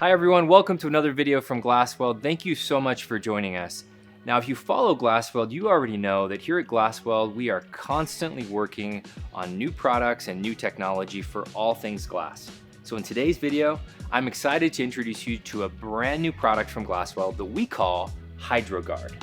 Hi everyone, welcome to another video from GlasWeld. Thank you so much for joining us. Now, if you follow GlasWeld, you already know that here at GlasWeld, we are constantly working on new products and new technology for all things glass. So in today's video, I'm excited to introduce you to a brand new product from GlasWeld that we call HydroGuard.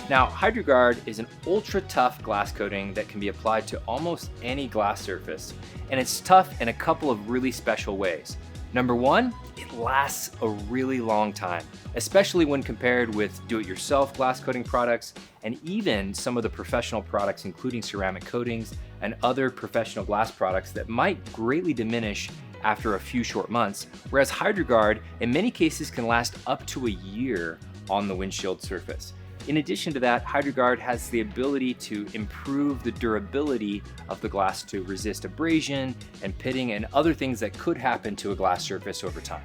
Now, HydroGuard is an ultra tough glass coating that can be applied to almost any glass surface, and it's tough in a couple of really special ways. Number one, it lasts a really long time, especially when compared with do-it-yourself glass coating products and even some of the professional products, including ceramic coatings and other professional glass products that might greatly diminish after a few short months, whereas HydroGuard in many cases can last up to a year on the windshield surface. In addition to that, HydroGuard has the ability to improve the durability of the glass to resist abrasion and pitting and other things that could happen to a glass surface over time.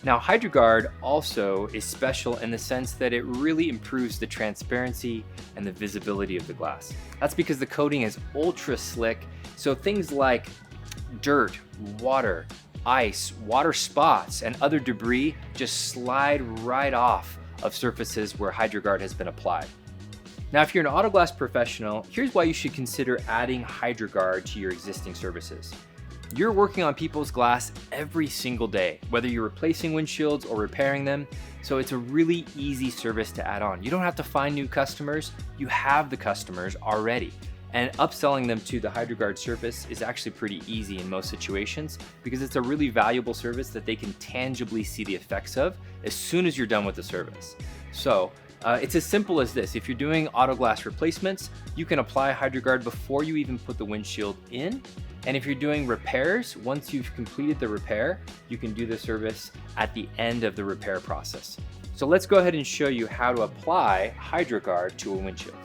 Now, HydroGuard also is special in the sense that it really improves the transparency and the visibility of the glass. That's because the coating is ultra slick, so things like dirt, water, ice, water spots, and other debris just slide right off of surfaces where HydroGuard has been applied. Now, if you're an AutoGlass professional, here's why you should consider adding HydroGuard to your existing services. You're working on people's glass every single day, whether you're replacing windshields or repairing them, so it's a really easy service to add on. You don't have to find new customers, you have the customers already. And upselling them to the HydroGuard service is actually pretty easy in most situations because it's a really valuable service that they can tangibly see the effects of as soon as you're done with the service. So it's as simple as this. If you're doing AutoGlass replacements, you can apply HydroGuard before you even put the windshield in. And if you're doing repairs, once you've completed the repair, you can do the service at the end of the repair process. So let's go ahead and show you how to apply HydroGuard to a windshield.